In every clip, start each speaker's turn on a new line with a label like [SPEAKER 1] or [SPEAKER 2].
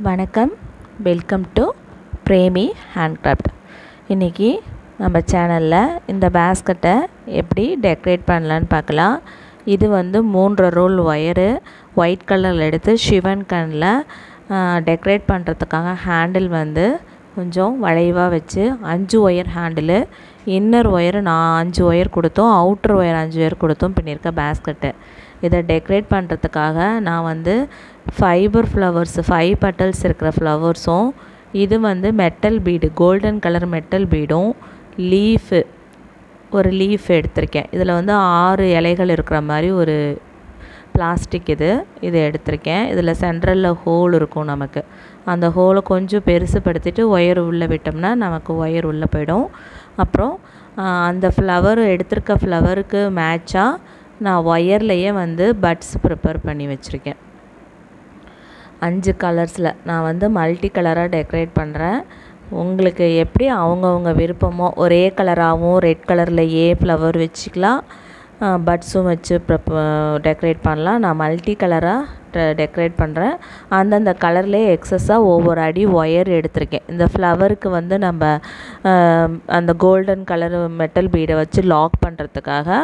[SPEAKER 1] வணக்கம், welcome to Premi handcraft. இன்றைக்கி நம்ம சேனலில் இந்த பேஸ்கெட்டை எப்படி டெக்கரேட் பண்ணலான்னு பார்க்கலாம். இது வந்து 3 ரோல் ஒயரு ஒயிட் கலரில் எடுத்து ஷிவன் கனில் டெக்கரேட் பண்ணுறதுக்காக ஹேண்டில் வந்து கொஞ்சம் வளைவாக வச்சு 5 wire handle, inner wire 5 wire கொடுத்தோம், அவுட்ரு ஒயர் 5 ஒயர் கொடுத்தோம் பண்ணியிருக்க பேஸ்கெட்டு. இதை டெக்கரேட் பண்ணுறதுக்காக நான் வந்து ஃபைபர் ஃப்ளவர்ஸ் 5 பெட்டல்ஸ் இருக்கிற ஃப்ளவர்ஸும், இது வந்து metal bead golden colour metal பீடும், ஒரு லீஃப் எடுத்திருக்கேன். இதில் வந்து 6 இலைகள் இருக்கிற மாதிரி ஒரு பிளாஸ்டிக் இது எடுத்திருக்கேன். இதில் சென்ட்ரலில் ஹோல் இருக்கும். நமக்கு அந்த ஹோலை கொஞ்சம் பெருசுப்படுத்திட்டு ஒயர் உள்ளே விட்டோம்னா நமக்கு ஒயர் உள்ளே போயிடும். அப்புறம் அந்த ஃப்ளவர் எடுத்திருக்க ஃப்ளவருக்கு மேட்சாக நான் ஒயர்லையே வந்து பட்ஸ் ப்ரிப்பேர் பண்ணி வச்சுருக்கேன். 5 கலர்ஸில் நான் வந்து மல்டி கலராக டெக்கரேட் பண்ணுறேன். உங்களுக்கு எப்படி அவங்கவுங்க விருப்பமோ ஒரே கலராகவும் ரெட் கலர்லையே ஃப்ளவர் வச்சுக்கலாம், பட்ஸும் வச்சு டெக்கரேட் பண்ணலாம். நான் மல்டி கலராக டெக்கரேட் பண்ணுறேன். அந்தந்த கலர்லேயே எக்ஸஸாக ஒவ்வொரு அடி ஒயர் எடுத்திருக்கேன். இந்த ஃப்ளவருக்கு வந்து நம்ம அந்த கோல்டன் கலர் மெட்டல் பீடை வச்சு லாக் பண்ணுறதுக்காக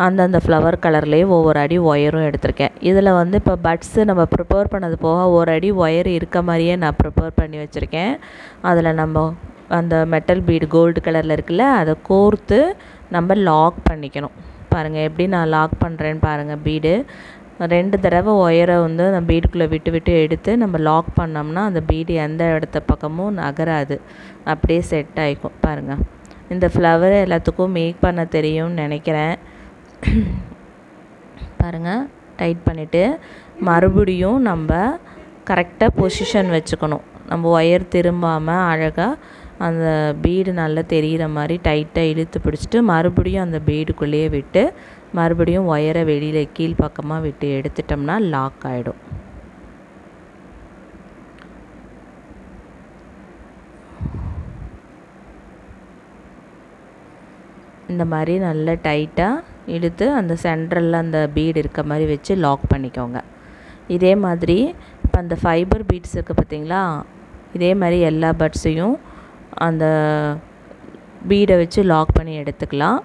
[SPEAKER 1] அந்தந்த ஃப்ளவர் கலர்லேயே ஒவ்வொரு அடி ஒயரும் எடுத்திருக்கேன். இதில் வந்து இப்போ பட்ஸு நம்ம ப்ரிப்பேர் பண்ணது போக ஒரு அடி ஒயர் இருக்க மாதிரியே நான் ப்ரிப்பேர் பண்ணி வச்சுருக்கேன். அதில் நம்ம அந்த மெட்டல் பீடு கோல்டு கலரில் இருக்குல்ல, அதை கோர்த்து நம்ம லாக் பண்ணிக்கணும். பாருங்கள் எப்படி நான் லாக் பண்ணுறேன்னு பாருங்கள். பீடு 2 தடவை ஒயரை வந்து அந்த பீடுக்குள்ளே விட்டு எடுத்து நம்ம லாக் பண்ணோம்னா அந்த பீடு எந்த இடத்த பக்கமும் நகராது, அப்படியே செட் ஆகிக்கும். பாருங்கள், இந்த ஃப்ளவர் எல்லாத்துக்கும் மேக் பண்ண தெரியும்னு நினைக்கிறேன். பாருங்கள், டைட் பண்ணிவிட்டு மறுபடியும் நம்ம கரெக்டாக பொசிஷன் வச்சுக்கணும். நம்ம ஒயர் திரும்பாமல் அழகாக அந்த பீடு நல்லா தெரிகிற மாதிரி டைட்டாக இழுத்து பிடிச்சிட்டு மறுபடியும் அந்த பீடுக்குள்ளேயே விட்டு மறுபடியும் ஒயரை வெளியில் கீழ்ப்பக்கமாக விட்டு எடுத்துட்டோம்னா லாக் ஆகிடும். இந்த மாதிரி நல்லா டைட்டாக இழுத்து அந்த சென்ட்ரலில் அந்த பீடு இருக்க மாதிரி வச்சு லாக் பண்ணிக்கோங்க. இதே மாதிரி இப்போ அந்த ஃபைபர் பீட்ஸ் இருக்குது பார்த்தீங்களா, இதே மாதிரி எல்லா பட்ஸையும் அந்த பீடை வச்சு லாக் பண்ணி எடுத்துக்கலாம்.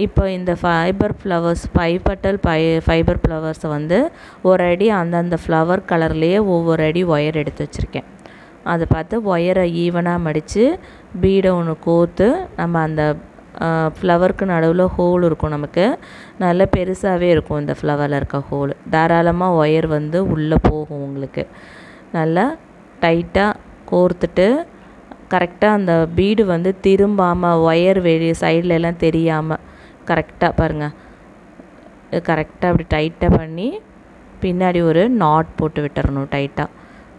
[SPEAKER 1] இப்போ இந்த ஃபைபர் ஃப்ளவர்ஸ் 5 பெட்டல் ஃபைபர் ஃப்ளவர்ஸை வந்து ஒரு அடி அந்தந்த ஃப்ளவர் கலர்லேயே ஒவ்வொரு அடி ஒயர் எடுத்து வச்சுருக்கேன். அதை பார்த்து ஒயரை ஈவனாக மடித்து பீடை ஒன்று கோர்த்து நம்ம அந்த ஃப்ளவருக்கு நடுவில் ஹோல் இருக்கும். நமக்கு நல்ல பெருசாகவே இருக்கும் இந்த ஃப்ளவரில் இருக்க ஹோல். தாராளமாக ஒயர் வந்து உள்ளே போகும். உங்களுக்கு நல்லா டைட்டாக கோர்த்துட்டு கரெக்டாக அந்த பீடு வந்து திரும்பாமல் ஒயர் வெளியே சைட்லலாம் தெரியாமல் கரெக்டாக பாருங்கள், கரெக்டாக அப்படி டைட்டாக பண்ணி பின்னாடி ஒரு நாட் போட்டு விட்டுறணும் டைட்டாக.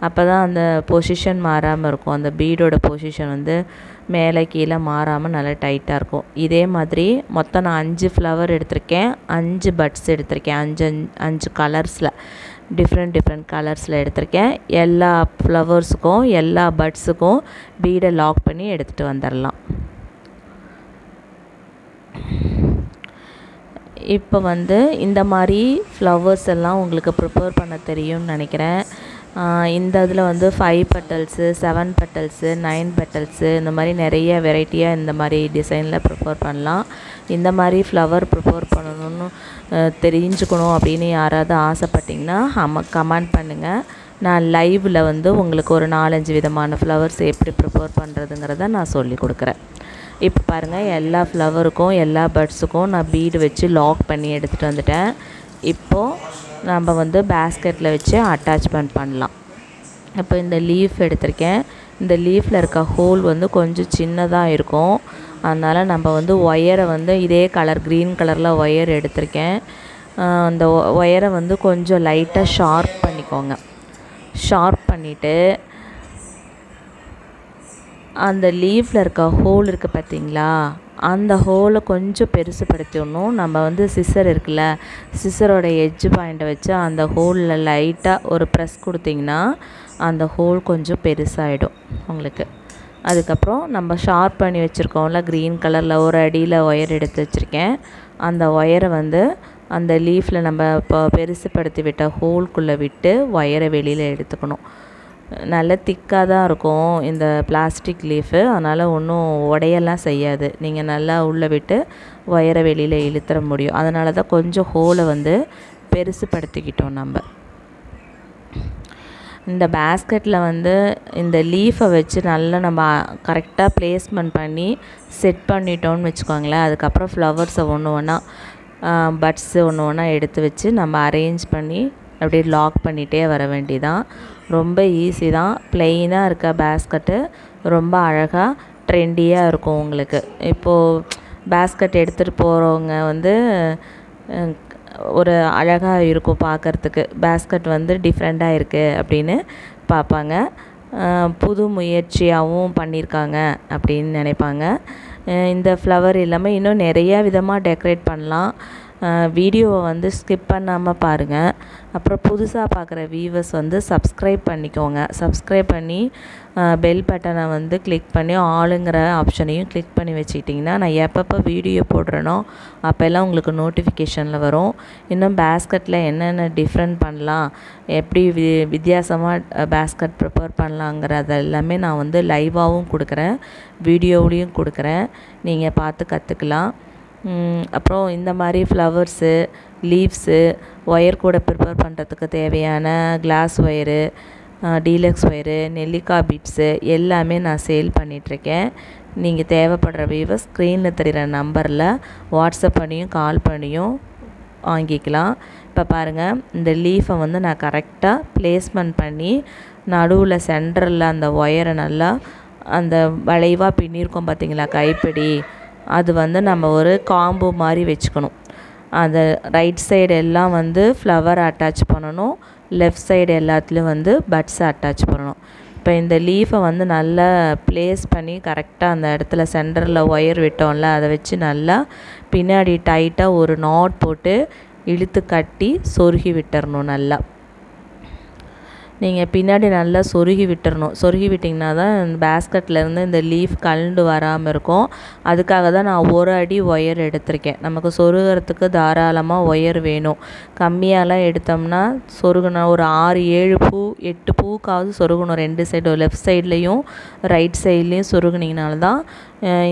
[SPEAKER 1] அப்போ தான் அந்த பொசிஷன் மாறாமல் இருக்கும். அந்த பீடோட பொசிஷன் வந்து மேலே கீழே மாறாமல் நல்லா டைட்டாக இருக்கும். இதே மாதிரி மொத்தம் நான் 5 ஃப்ளவர் எடுத்திருக்கேன், 5 பட்ஸ் எடுத்திருக்கேன். 5 கலர்ஸில் டிஃப்ரெண்ட் கலர்ஸில் எடுத்திருக்கேன். எல்லா ஃப்ளவர்ஸுக்கும் எல்லா பட்ஸுக்கும் பீடை லாக் பண்ணி எடுத்துகிட்டு வந்துடலாம். இப்போ வந்து இந்த மாதிரி ஃப்ளவர்ஸ் எல்லாம் உங்களுக்கு ப்ரிப்பேர் பண்ண தெரியும்னு நினைக்கிறேன். இந்த இதில் வந்து 5 பெட்டல்ஸு 7 பெட்டல்ஸு 9 பெட்டல்ஸு இந்த மாதிரி நிறைய வெரைட்டியாக இந்த மாதிரி டிசைனில் ப்ரிப்பேர் பண்ணலாம். இந்த மாதிரி ஃப்ளவர் ப்ரிப்பேர் பண்ணணும்னு தெரிஞ்சுக்கணும் அப்படின்னு யாராவது ஆசைப்பட்டிங்கன்னா கமெண்ட் பண்ணுங்கள். நான் லைவில் வந்து உங்களுக்கு ஒரு 4-5 விதமான ஃப்ளவர்ஸ் எப்படி ப்ரிப்பேர் பண்ணுறதுங்கிறத நான் சொல்லி கொடுக்குறேன். இப்போ பாருங்கள், எல்லா ஃப்ளவருக்கும் எல்லா பட்ஸுக்கும் நான் பீடு வச்சு லாக் பண்ணி எடுத்துகிட்டு வந்துட்டேன். இப்போது நம்ம வந்து பேஸ்கெட்டில் வச்சு அட்டாச்மெண்ட் பண்ணலாம். இப்போ இந்த லீஃப் எடுத்திருக்கேன். இந்த லீஃபில் இருக்க ஹோல் வந்து கொஞ்சம் சின்னதாக இருக்கும். அதனால் நம்ம வந்து ஒயரை வந்து இதே கலர் க்ரீன் கலரில் ஒயர் எடுத்திருக்கேன். அந்த ஒயரை வந்து கொஞ்சம் லைட்டாக ஷார்ப் பண்ணிக்கோங்க. ஷார்ப் பண்ணிவிட்டு அந்த லீஃபில் இருக்க ஹோல் இருக்குது பார்த்தீங்களா, அந்த ஹோலை கொஞ்சம் பெருசுப்படுத்திடணும். நம்ம வந்து சிசர் இருக்குல்ல, சிசரோட எட்ஜ் பாயிண்ட்டை வச்சு அந்த ஹோலில் லைட்டாக ஒரு ப்ரெஸ் கொடுத்திங்கன்னா அந்த ஹோல் கொஞ்சம் பெருசாகிடும் உங்களுக்கு. அதுக்கப்புறம் நம்ம ஷார்ப் பண்ணி வச்சுருக்கோம்ல க்ரீன் கலரில் ஒரு அடியில் ஒயர் எடுத்து வச்சுருக்கேன். அந்த ஒயரை வந்து அந்த லீஃபில் நம்ம இப்போ பெருசுப்படுத்தி விட்ட ஹோல்குள்ளே விட்டு ஒயரை வெளியில் எடுத்துக்கணும். நல்ல திக்காக தான் இருக்கும் இந்த பிளாஸ்டிக் லீஃபு. அதனால் ஒன்றும் உடையெல்லாம் செய்யாது. நீங்கள் நல்லா உள்ளே விட்டு ஒயரை வெளியில் இழுத்துற முடியும். அதனால தான் கொஞ்சம் ஹோலை வந்து பெருசுப்படுத்திக்கிட்டோம் நம்ம. இந்த பேஸ்கெட்டில் வந்து இந்த லீஃபை வச்சு நல்லா நம்ம கரெக்டாக ப்ளேஸ்மெண்ட் பண்ணி செட் பண்ணிட்டோன்னு வச்சுக்கோங்களேன். அதுக்கப்புறம் ஃப்ளவர்ஸை ஒன்று ஒன்றா பட்ஸு ஒன்று ஒன்றா எடுத்து வச்சு நம்ம அரேஞ்ச் பண்ணி அப்படியே லாக் பண்ணிகிட்டே வர வேண்டியதான். ரொம்ப ஈஸி தான். ப்ளெயினாக இருக்க பேஸ்கெட்டு ரொம்ப அழகாக ட்ரெண்டியாக இருக்கும் உங்களுக்கு. இப்போது பேஸ்கெட் எடுத்துகிட்டு போகிறவங்க வந்து ஒரு அழகாக இருக்கும் பார்க்குறதுக்கு. பேஸ்கெட் வந்து டிஃப்ரெண்ட்டாக இருக்குது அப்படின்னு பார்ப்பாங்க. புது முயற்சியாகவும் பண்ணியிருக்காங்க அப்படின்னு நினைப்பாங்க. இந்த ஃப்ளவர் இல்லாமல் இன்னும் நிறையா விதமாக டெக்கரேட் பண்ணலாம். வீடியோவை வந்து ஸ்கிப் பண்ணாமல் பாருங்கள். அப்புறம் புதுசாக பார்க்குற வியூவர்ஸ் வந்து சப்ஸ்கிரைப் பண்ணிக்கோங்க. சப்ஸ்கிரைப் பண்ணி பெல் பட்டனை வந்து கிளிக் பண்ணி ஆளுங்கிற ஆப்ஷனையும் கிளிக் பண்ணி வச்சுக்கிட்டிங்கன்னா நான் எப்பப்போ வீடியோ போடுறேனோ அப்போல்லாம் உங்களுக்கு நோட்டிஃபிகேஷனில் வரும். இன்னும் பேஸ்கெட்டில் என்னென்ன டிஃப்ரெண்ட் பண்ணலாம், எப்படி வித்தியாசமாக பேஸ்கெட் ப்ரிப்பேர் பண்ணலாங்கிறது எல்லாமே நான் வந்து லைவாகவும் கொடுக்குறேன், வீடியோவிலையும் கொடுக்குறேன். நீங்கள் பார்த்து கற்றுக்கலாம். அப்புறம் இந்த மாதிரி ஃப்ளவர்ஸு, லீவ்ஸு, ஒயர் கூட ப்ரிப்பேர் பண்ணுறதுக்கு தேவையான கிளாஸ் ஒயரு, டீலக்ஸ் ஒயரு, நெல்லிக்காய் பீட்ஸு எல்லாமே நான் சேல் பண்ணிகிட்ருக்கேன். நீங்கள் தேவைப்படுற வியூவர்ஸ் ஸ்க்ரீனில் தெரிகிற நம்பரில் வாட்ஸ்அப் பண்ணியும் கால் பண்ணியும் வாங்கிக்கலாம். இப்போ பாருங்கள், இந்த லீஃபை வந்து நான் கரெக்டாக ப்ளேஸ்மெண்ட் பண்ணி நடுவில் சென்டரில் அந்த ஒயரை நல்லா அந்த வளைவாக பின்னிருக்கோம் பார்த்திங்களா கைப்பிடி, அது வந்து நம்ம ஒரு காம்போ மாதிரி வச்சுக்கணும். அந்த ரைட் சைடு எல்லாம் வந்து ஃப்ளவர் அட்டாச் பண்ணணும், லெஃப்ட் சைடு எல்லாத்துலேயும் வந்து பட்ஸை அட்டாச் பண்ணணும். இப்போ இந்த லீஃபை வந்து நல்லா ப்ளேஸ் பண்ணி கரெக்டாக அந்த இடத்துல சென்டரில் ஒயர் விட்டோம்ல அதை வச்சு நல்லா பின்னாடி டைட்டாக ஒரு நாட் போட்டு இழுத்து கட்டி சொருகி விட்டுறணும். நல்லா நீங்கள் பின்னாடி நல்லா சொருகி விட்டுறணும். சொருகி விட்டிங்கன்னா தான் இந்த பேஸ்கெட்லேருந்து இந்த லீஃப் கழண்டு வராமல் இருக்கும். அதுக்காக தான் நான் ஒரு அடி ஒயர் எடுத்திருக்கேன். நமக்கு சொருகிறதுக்கு தாராளமாக ஒயர் வேணும். கம்மியாலாம் எடுத்தோம்னா சொருகணும். ஒரு 6-7 பூ 8 பூக்காவது சொருகணும். 2 சைடும் லெஃப்ட் சைட்லேயும் ரைட் சைட்லேயும் சொருகுனிங்கனால தான்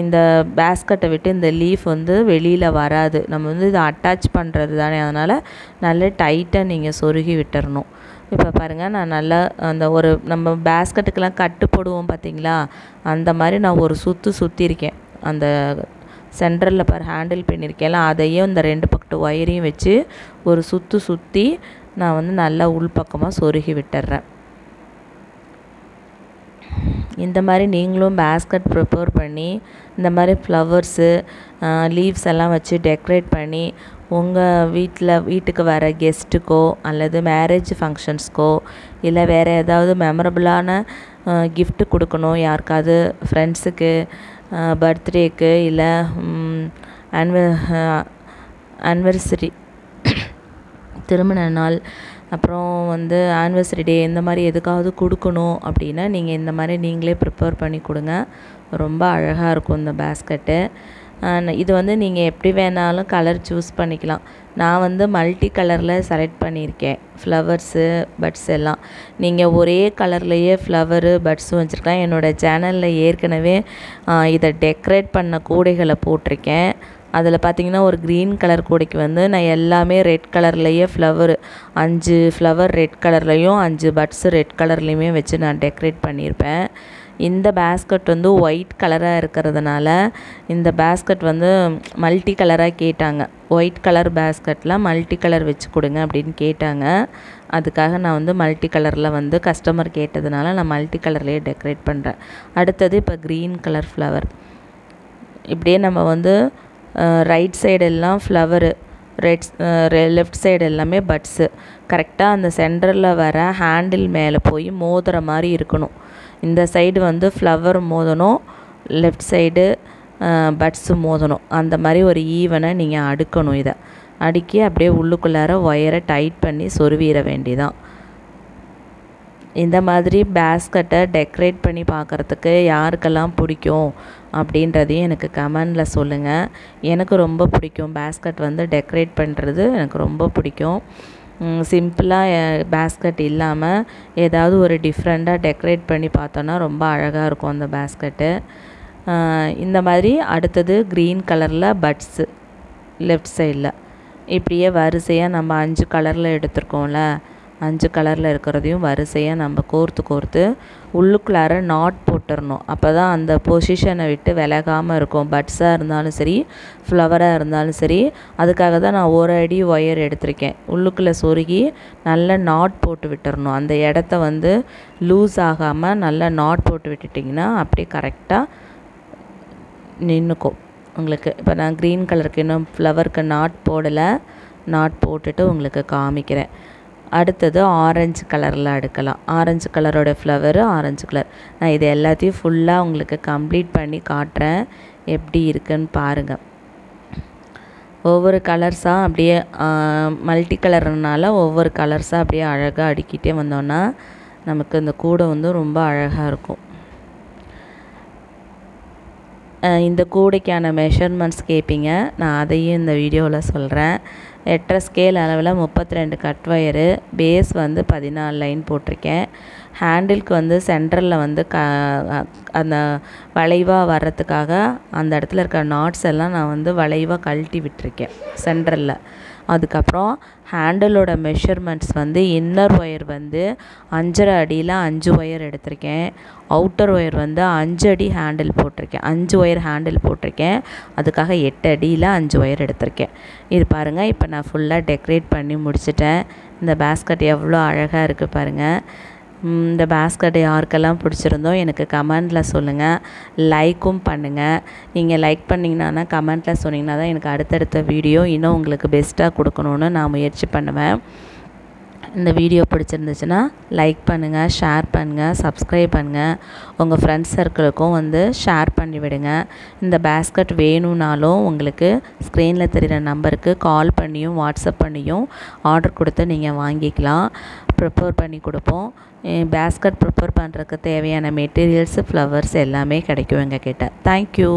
[SPEAKER 1] இந்த பேஸ்கெட்டை விட்டு இந்த லீஃப் வந்து வெளியில் வராது. நம்ம வந்து இதை அட்டாச் பண்ணுறது தானே, அதனால் நல்லா டைட்டாக நீங்கள் சொருகி விட்டுறணும். இப்போ பாருங்கள், நான் நல்லா அந்த ஒரு நம்ம பேஸ்கெட்டுக்கெல்லாம் கட்டு போடுவோம் பார்த்திங்களா, அந்த மாதிரி நான் ஒரு சுற்றிருக்கேன். அந்த சென்டரில் ஹேண்டில் பண்ணியிருக்கேன்ல, அதையும் இந்த 2 பக்கத்து ஒயரையும் வச்சு ஒரு சுற்றி நான் வந்து நல்லா உள்பக்கமாக சொருகி விட்டுறேன். இந்த மாதிரி நீங்களும் பேஸ்கெட் ப்ரிப்பேர் பண்ணி இந்த மாதிரி ஃப்ளவர்ஸு, லீவ்ஸ் எல்லாம் வச்சு டெக்கரேட் பண்ணி உங்கள் வீட்டுக்கு வர கெஸ்ட்டுக்கோ அல்லது மேரேஜ் ஃபங்க்ஷன்ஸ்க்கோ இல்லை வேறு ஏதாவது மெமரபுளான கிஃப்ட்டு கொடுக்கணும் யாருக்காவது, ஃப்ரெண்ட்ஸுக்கு, பர்த்டேக்கு, இல்லை ஆனிவர்சரி திருமண நாள், அப்புறம் வந்து ஆனிவர்சரி டே, இந்த மாதிரி எதுக்காவது கொடுக்கணும் அப்படின்னா நீங்கள் இந்த மாதிரி நீங்களே ப்ரிப்பேர் பண்ணி கொடுங்க. ரொம்ப அழகாக இருக்கும் இந்த பேஸ்கெட்டு. இது வந்து நீங்கள் எப்படி வேணாலும் கலர் சூஸ் பண்ணிக்கலாம். நான் வந்து மல்டி கலரில் செலக்ட் பண்ணியிருக்கேன் ஃப்ளவர்ஸு, பட்ஸ் எல்லாம். நீங்கள் ஒரே கலர்லேயே ஃப்ளவரு, பட்ஸும் வச்சுருக்கலாம். என்னோடய சேனலில் ஏற்கனவே இதை டெக்கரேட் பண்ண கூடைகளை போட்டிருக்கேன். அதில் பார்த்திங்கன்னா ஒரு க்ரீன் கலர் கூடைக்கு வந்து நான் எல்லாமே ரெட் கலர்லேயே 5 ஃப்ளவர் ரெட் கலர்லேயும் 5 பட்ஸு ரெட் கலர்லேயுமே வச்சு நான் டெக்கரேட் பண்ணியிருப்பேன். இந்த பேஸ்கெட் வந்து ஒயிட் கலராக இருக்கிறதுனால இந்த பேஸ்கெட் வந்து மல்டி கலராக கேட்டாங்க. ஒயிட் கலர் பேஸ்கெட்டில் மல்டி கலர் வச்சு கொடுங்க அப்படின்னு கேட்டாங்க. அதுக்காக நான் வந்து மல்டி கலரில் வந்து கஸ்டமர் கேட்டதுனால நான் மல்டி கலர்லேயே டெக்கரேட் பண்ணுறேன். அடுத்தது இப்போ க்ரீன் கலர் ஃப்ளவர். இப்படியே நம்ம வந்து ரைட் சைடு எல்லாம் ஃப்ளவரு, லெஃப்ட் சைடு எல்லாமே பட்ஸு. கரெக்டாக அந்த சென்டரில் வர ஹேண்டில் மேலே போய் மோதுற மாதிரி இருக்கணும். இந்த சைடு வந்து ஃப்ளவர் மோதணும், லெஃப்ட் சைடு பட்ஸு மோதணும். அந்த மாதிரி ஒரு ஈவனை நீங்கள் அடுக்கணும். இதை அடுக்கி அப்படியே உள்ளுக்குள்ளார ஒயரை டைட் பண்ணி சொருவிட வேண்டியதான். இந்த மாதிரி பேஸ்கெட்டை டெக்கரேட் பண்ணி பார்க்குறதுக்கு யாருக்கெல்லாம் பிடிக்கும் அப்படின்றதையும் எனக்கு கமெண்டில் சொல்லுங்கள். எனக்கு ரொம்ப பிடிக்கும் பேஸ்கெட் வந்து டெக்கரேட் பண்ணுறது, எனக்கு ரொம்ப பிடிக்கும். சிம்பிளாக பேஸ்கட் இல்லாமல் ஏதாவது ஒரு டிஃப்ரெண்ட்டாக டெக்கரேட் பண்ணி பார்த்தோன்னா ரொம்ப அழகாக இருக்கும் அந்த பேஸ்கட்டு. இந்த மாதிரி அடுத்தது க்ரீன் கலரில் பட்ஸு லெஃப்ட் சைடில் இப்படியே வரிசையாக நம்ம 5 கலரில் எடுத்துருக்கோம்ல, 5 கலரில் இருக்கிறதையும் வரிசையாக நம்ம கோர்த்து உள்ளுக்குள்ளார நாட் போட்டுடணும். அப்போ தான் அந்த பொசிஷனை விட்டு விலகாமல் இருக்கும். பட்ஸாக இருந்தாலும் சரி, ஃப்ளவராக இருந்தாலும் சரி. அதுக்காக தான் நான் 1 அடி ஒயர் எடுத்திருக்கேன். உள்ளுக்குள்ளே சொருகி நல்ல நாட் போட்டு விட்டுறணும். அந்த இடத்த வந்து லூஸ் ஆகாமல் நல்லா நாட் போட்டு விட்டுட்டிங்கன்னா அப்படியே கரெக்டாக நின்றுக்கும் உங்களுக்கு. இப்போ நான் க்ரீன் கலருக்கு இன்னும் ஃப்ளவருக்கு நாட் போடலை, நாட் போட்டுட்டு உங்களுக்கு காமிக்கிறேன். அடுத்தது ஆரஞ்சு கலரில் எடுக்கலாம். ஆரஞ்சு கலரோட ஃப்ளவரு ஆரஞ்சு கலர். நான் இது எல்லாத்தையும் ஃபுல்லாக உங்களுக்கு கம்ப்ளீட் பண்ணி காட்டுறேன், எப்படி இருக்குன்னு பாருங்கள். ஒவ்வொரு கலர்ஸாக அப்படியே மல்டி கலர்னால ஒவ்வொரு கலர்ஸாக அப்படியே அழகாக அடுக்கிட்டே வந்தோன்னா நமக்கு இந்த கூடை வந்து ரொம்ப அழகாக இருக்கும். இந்த கூடைக்கான மெஷர்மெண்ட்ஸ் கேட்பீங்க, நான் அதையும் இந்த வீடியோவில் சொல்கிறேன். 8.5 ஸ்கேல் அளவில் 32 கட் ஒயரு, பேஸ் வந்து 14 லைன் போட்டிருக்கேன். ஹேண்டிலுக்கு வந்து சென்டரில் வந்து அந்த வளைவாக வர்றதுக்காக அந்த இடத்துல இருக்க நாட்ஸ் எல்லாம் நான் வந்து வளைவாக கழட்டி விட்டுருக்கேன் சென்டரில். அதுக்கப்புறம் ஹேண்டிலோட மெஷர்மெண்ட்ஸ் வந்து இன்னர் ஒயர் வந்து 5.5 அடியில் 5 ஒயர் எடுத்திருக்கேன். அவுட்டர் ஒயர் வந்து 5 அடி ஹேண்டில் போட்டிருக்கேன், 5 ஒயர் ஹேண்டில் போட்டிருக்கேன். அதுக்காக 8 அடியில் 5 ஒயர் எடுத்திருக்கேன். இது பாருங்கள், இப்போ நான் ஃபுல்லாக டெக்கரேட் பண்ணி முடிச்சிட்டேன். இந்த பேஸ்கட் எவ்வளோ அழகாக இருக்குது பாருங்கள். இந்த பேஸ்கட் யாருக்கெல்லாம் பிடிச்சிருந்தோ எனக்கு கமெண்டில் சொல்லுங்கள், லைக்கும் பண்ணுங்கள். நீங்கள் லைக் பண்ணிங்கன்னா கமெண்டில் சொன்னிங்கன்னா தான் எனக்கு அடுத்தடுத்த வீடியோ இன்னும் உங்களுக்கு பெஸ்ட்டாக கொடுக்கணுன்னு நான் முயற்சி பண்ணுவேன். இந்த வீடியோ பிடிச்சிருந்துச்சுன்னா லைக் பண்ணுங்கள், ஷேர் பண்ணுங்கள், சப்ஸ்கிரைப் பண்ணுங்கள். உங்கள் ஃப்ரெண்ட்ஸ் சர்க்கிளுக்கும் வந்து ஷேர் பண்ணி விடுங்க. இந்த பேஸ்கட் வேணும்னாலும் உங்களுக்கு ஸ்க்ரீனில் தெரிகிற நம்பருக்கு கால் பண்ணியும் வாட்ஸ்அப் பண்ணியும் ஆர்டர் கொடுத்து நீங்கள் வாங்கிக்கலாம். ப்ரிப்பேர் பண்ணி கொடுப்போம். பேஸ்கட் ப்ரிப்பேர் பண்ணுறதுக்கு தேவையான மெட்டீரியல்ஸு, ஃப்ளவர்ஸ் எல்லாமே கிடைக்கும் எங்கள் கிட்ட. தேங்க்யூ.